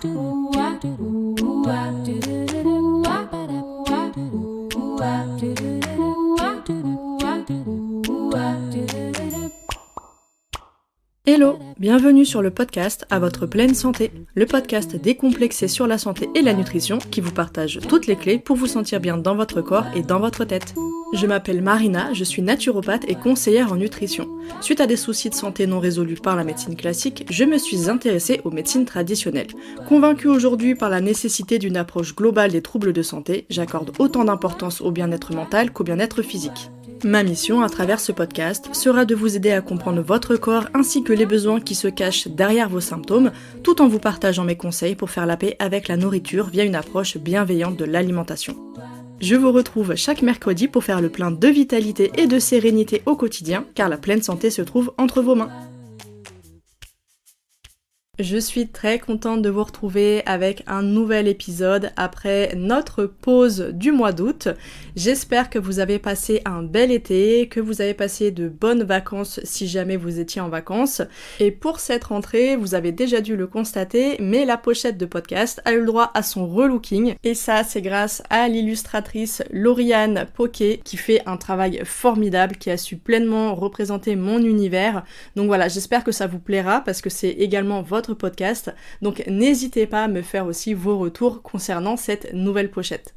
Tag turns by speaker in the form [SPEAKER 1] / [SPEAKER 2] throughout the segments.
[SPEAKER 1] Hello, bienvenue sur le podcast À votre pleine santé, le podcast décomplexé sur la santé et la nutrition qui vous partage toutes les clés pour vous sentir bien dans votre corps et dans votre tête. Je m'appelle Marina, je suis naturopathe et conseillère en nutrition. Suite à des soucis de santé non résolus par la médecine classique, je me suis intéressée aux médecines traditionnelles. Convaincue aujourd'hui par la nécessité d'une approche globale des troubles de santé, j'accorde autant d'importance au bien-être mental qu'au bien-être physique. Ma mission à travers ce podcast sera de vous aider à comprendre votre corps ainsi que les besoins qui se cachent derrière vos symptômes, tout en vous partageant mes conseils pour faire la paix avec la nourriture via une approche bienveillante de l'alimentation. Je vous retrouve chaque mercredi pour faire le plein de vitalité et de sérénité au quotidien, car la pleine santé se trouve entre vos mains. Je suis très contente de vous retrouver avec un nouvel épisode après notre pause du mois d'août. J'espère que vous avez passé un bel été, que vous avez passé de bonnes vacances si jamais vous étiez en vacances. Et pour cette rentrée, vous avez déjà dû le constater, mais la pochette de podcast a eu le droit à son relooking. Et ça, c'est grâce à l'illustratrice Lauriane Poquet qui fait un travail formidable, qui a su pleinement représenter mon univers. Donc voilà, j'espère que ça vous plaira parce que c'est également votre podcast, donc n'hésitez pas à me faire aussi vos retours concernant cette nouvelle pochette.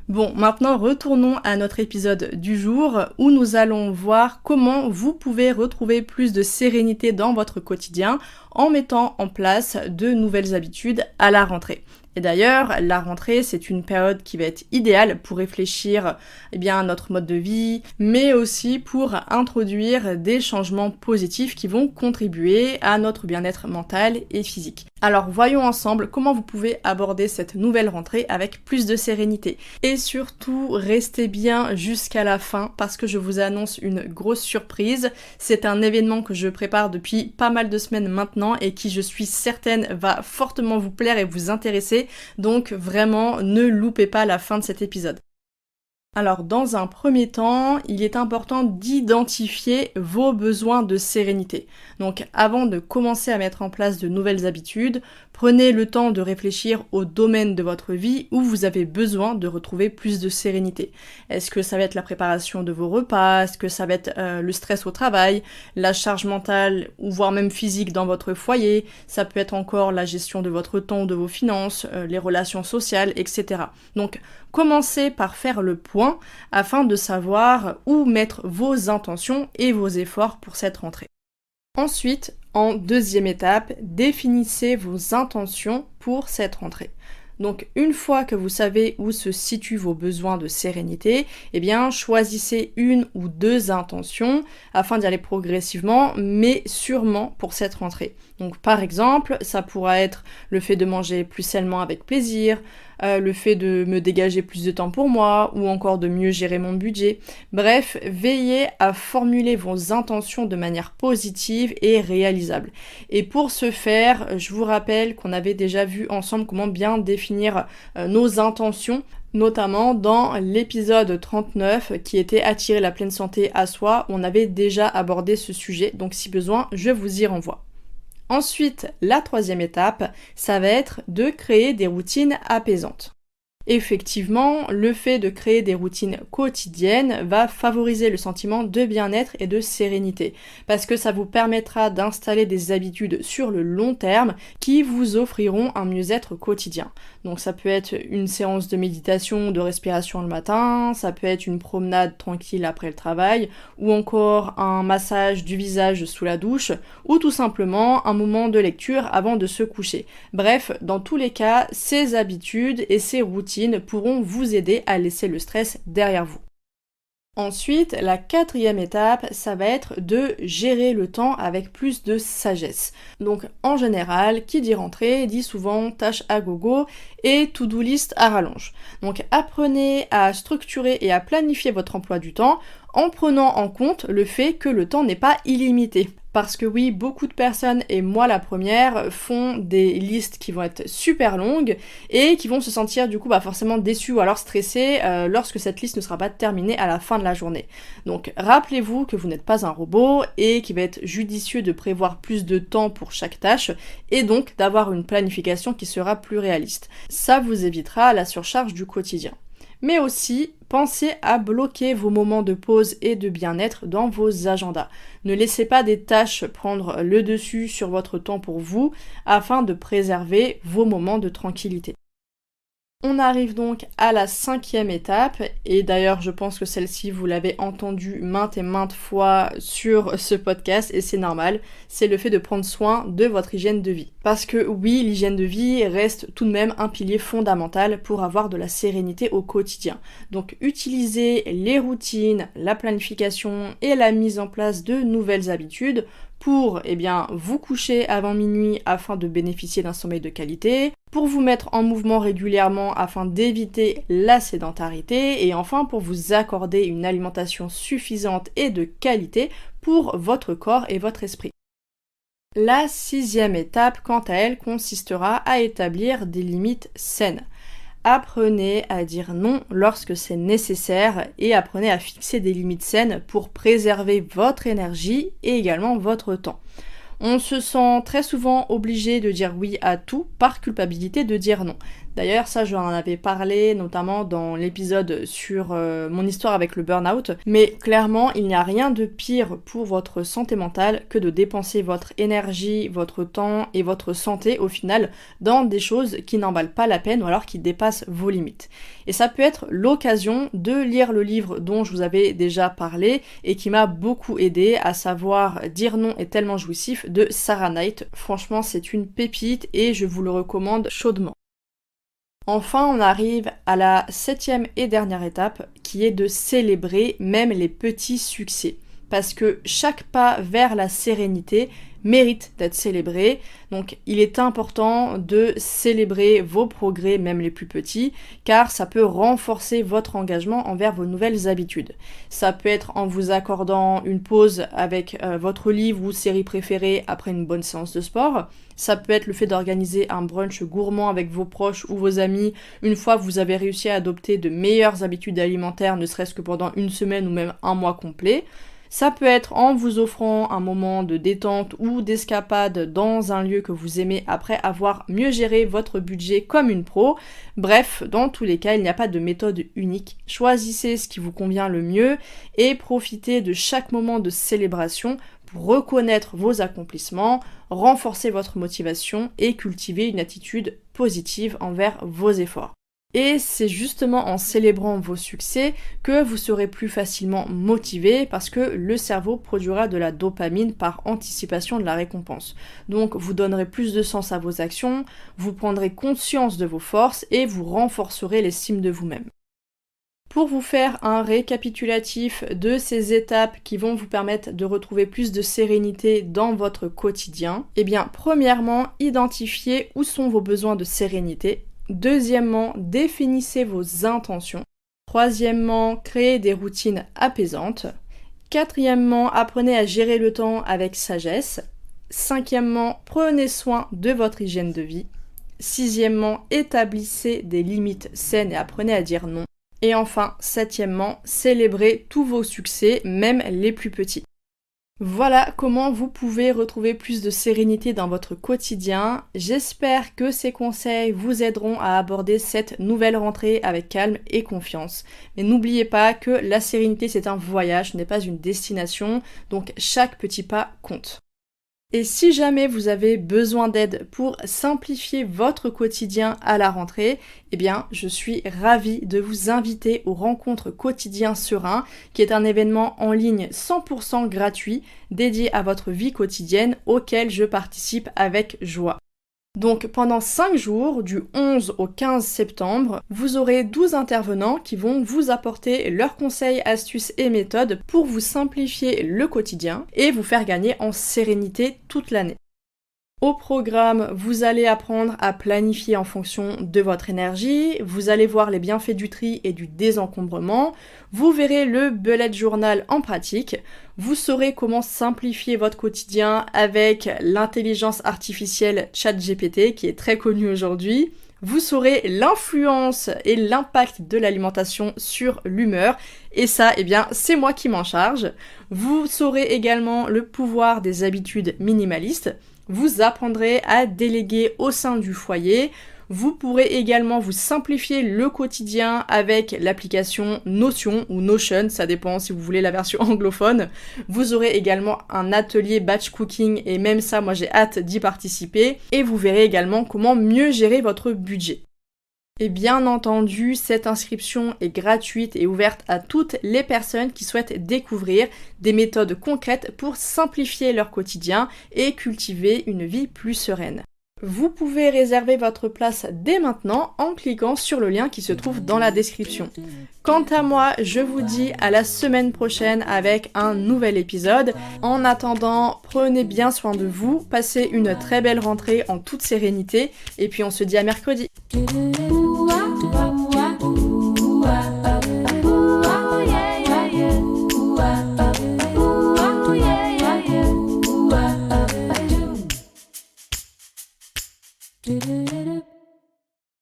[SPEAKER 1] Bon, maintenant retournons à notre épisode du jour où nous allons voir comment vous pouvez retrouver plus de sérénité dans votre quotidien en mettant en place de nouvelles habitudes à la rentrée. Et d'ailleurs, la rentrée, c'est une période qui va être idéale pour réfléchir à notre mode de vie, mais aussi pour introduire des changements positifs qui vont contribuer à notre bien-être mental et physique. Alors voyons ensemble comment vous pouvez aborder cette nouvelle rentrée avec plus de sérénité. Et surtout, restez bien jusqu'à la fin parce que je vous annonce une grosse surprise. C'est un événement que je prépare depuis pas mal de semaines maintenant et qui, je suis certaine, va fortement vous plaire et vous intéresser. Donc vraiment, ne loupez pas la fin de cet épisode. Alors dans un premier temps, il est important d'identifier vos besoins de sérénité. Donc avant de commencer à mettre en place de nouvelles habitudes, prenez le temps de réfléchir au domaine de votre vie où vous avez besoin de retrouver plus de sérénité. Est-ce que ça va être la préparation de vos repas? Est-ce que ça va être le stress au travail? La charge mentale ou voire même physique dans votre foyer? Ça peut être encore la gestion de votre temps ou de vos finances, les relations sociales, etc. Donc commencez par faire le point afin de savoir où mettre vos intentions et vos efforts pour cette rentrée. Ensuite, en deuxième étape, définissez vos intentions pour cette rentrée. Donc une fois que vous savez où se situent vos besoins de sérénité, choisissez une ou deux intentions afin d'y aller progressivement, mais sûrement pour cette rentrée. Donc par exemple, ça pourra être le fait de manger plus sainement avec plaisir, le fait de me dégager plus de temps pour moi ou encore de mieux gérer mon budget. Bref, veillez à formuler vos intentions de manière positive et réalisable. Et pour ce faire, je vous rappelle qu'on avait déjà vu ensemble comment bien définir nos intentions, notamment dans l'épisode 39 qui était Attirer la pleine santé à soi. On avait déjà abordé ce sujet, donc si besoin, je vous y renvoie. Ensuite, la troisième étape, ça va être de créer des routines apaisantes. Effectivement, le fait de créer des routines quotidiennes va favoriser le sentiment de bien-être et de sérénité, parce que ça vous permettra d'installer des habitudes sur le long terme qui vous offriront un mieux-être quotidien. Donc ça peut être une séance de méditation, de respiration le matin, ça peut être une promenade tranquille après le travail, ou encore un massage du visage sous la douche, ou tout simplement un moment de lecture avant de se coucher. Bref, dans tous les cas, ces habitudes et ces routines pourront vous aider à laisser le stress derrière vous. Ensuite, la quatrième étape, ça va être de gérer le temps avec plus de sagesse. Donc en général, qui dit rentrée dit souvent tâche à gogo et to-do list à rallonge. Donc apprenez à structurer et à planifier votre emploi du temps en prenant en compte le fait que le temps n'est pas illimité. Parce que oui, beaucoup de personnes, et moi la première, font des listes qui vont être super longues et qui vont se sentir du coup forcément déçues ou alors stressées lorsque cette liste ne sera pas terminée à la fin de la journée. Donc rappelez-vous que vous n'êtes pas un robot et qu'il va être judicieux de prévoir plus de temps pour chaque tâche et donc d'avoir une planification qui sera plus réaliste. Ça vous évitera la surcharge du quotidien. Mais aussi, pensez à bloquer vos moments de pause et de bien-être dans vos agendas. Ne laissez pas des tâches prendre le dessus sur votre temps pour vous afin de préserver vos moments de tranquillité. On arrive donc à la 5e étape, et d'ailleurs je pense que celle-ci vous l'avez entendue maintes et maintes fois sur ce podcast, et c'est normal, c'est le fait de prendre soin de votre hygiène de vie. Parce que oui, l'hygiène de vie reste tout de même un pilier fondamental pour avoir de la sérénité au quotidien. Donc utilisez les routines, la planification et la mise en place de nouvelles habitudes pour vous coucher avant minuit afin de bénéficier d'un sommeil de qualité, pour vous mettre en mouvement régulièrement afin d'éviter la sédentarité et enfin pour vous accorder une alimentation suffisante et de qualité pour votre corps et votre esprit. La 6e étape, quant à elle, consistera à établir des limites saines. Apprenez à dire non lorsque c'est nécessaire et apprenez à fixer des limites saines pour préserver votre énergie et également votre temps. On se sent très souvent obligé de dire oui à tout par culpabilité de dire non. D'ailleurs, ça, j'en avais parlé notamment dans l'épisode sur mon histoire avec le burn-out. Mais clairement, il n'y a rien de pire pour votre santé mentale que de dépenser votre énergie, votre temps et votre santé au final dans des choses qui n'en valent pas la peine ou alors qui dépassent vos limites. Et ça peut être l'occasion de lire le livre dont je vous avais déjà parlé et qui m'a beaucoup aidé, à savoir Dire non est tellement jouissif de Sarah Knight. Franchement, c'est une pépite et je vous le recommande chaudement. Enfin, on arrive à la 7e et dernière étape, qui est de célébrer même les petits succès. Parce que chaque pas vers la sérénité mérite d'être célébré. Donc il est important de célébrer vos progrès, même les plus petits, car ça peut renforcer votre engagement envers vos nouvelles habitudes. Ça peut être en vous accordant une pause avec votre livre ou série préférée après une bonne séance de sport. Ça peut être le fait d'organiser un brunch gourmand avec vos proches ou vos amis une fois que vous avez réussi à adopter de meilleures habitudes alimentaires, ne serait-ce que pendant une semaine ou même un mois complet. Ça peut être en vous offrant un moment de détente ou d'escapade dans un lieu que vous aimez après avoir mieux géré votre budget comme une pro. Bref, dans tous les cas, il n'y a pas de méthode unique. Choisissez ce qui vous convient le mieux et profitez de chaque moment de célébration pour reconnaître vos accomplissements, renforcer votre motivation et cultiver une attitude positive envers vos efforts. Et c'est justement en célébrant vos succès que vous serez plus facilement motivé parce que le cerveau produira de la dopamine par anticipation de la récompense. Donc vous donnerez plus de sens à vos actions, vous prendrez conscience de vos forces et vous renforcerez l'estime de vous-même. Pour vous faire un récapitulatif de ces étapes qui vont vous permettre de retrouver plus de sérénité dans votre quotidien, premièrement, identifiez où sont vos besoins de sérénité. Deuxièmement, définissez vos intentions. Troisièmement, créez des routines apaisantes. Quatrièmement, apprenez à gérer le temps avec sagesse. Cinquièmement, prenez soin de votre hygiène de vie. Sixièmement, établissez des limites saines et apprenez à dire non. Et enfin, septièmement, célébrez tous vos succès, même les plus petits. Voilà comment vous pouvez retrouver plus de sérénité dans votre quotidien. J'espère que ces conseils vous aideront à aborder cette nouvelle rentrée avec calme et confiance. Mais n'oubliez pas que la sérénité c'est un voyage, ce n'est pas une destination, donc chaque petit pas compte. Et si jamais vous avez besoin d'aide pour simplifier votre quotidien à la rentrée, je suis ravie de vous inviter aux rencontres quotidiens sereins, qui est un événement en ligne 100% gratuit dédié à votre vie quotidienne auquel je participe avec joie. Donc pendant 5 jours, du 11 au 15 septembre, vous aurez 12 intervenants qui vont vous apporter leurs conseils, astuces et méthodes pour vous simplifier le quotidien et vous faire gagner en sérénité toute l'année. Au programme, vous allez apprendre à planifier en fonction de votre énergie, vous allez voir les bienfaits du tri et du désencombrement, vous verrez le bullet journal en pratique, vous saurez comment simplifier votre quotidien avec l'intelligence artificielle ChatGPT qui est très connue aujourd'hui, vous saurez l'influence et l'impact de l'alimentation sur l'humeur, et ça, eh bien, c'est moi qui m'en charge. Vous saurez également le pouvoir des habitudes minimalistes. Vous apprendrez à déléguer au sein du foyer. Vous pourrez également vous simplifier le quotidien avec l'application Notion ou Notion, ça dépend si vous voulez la version anglophone. Vous aurez également un atelier batch cooking et même ça, moi j'ai hâte d'y participer. Et vous verrez également comment mieux gérer votre budget. Et bien entendu, cette inscription est gratuite et ouverte à toutes les personnes qui souhaitent découvrir des méthodes concrètes pour simplifier leur quotidien et cultiver une vie plus sereine. Vous pouvez réserver votre place dès maintenant en cliquant sur le lien qui se trouve dans la description. Quant à moi, je vous dis à la semaine prochaine avec un nouvel épisode. En attendant, prenez bien soin de vous, passez une très belle rentrée en toute sérénité et puis on se dit à mercredi. Do do do do.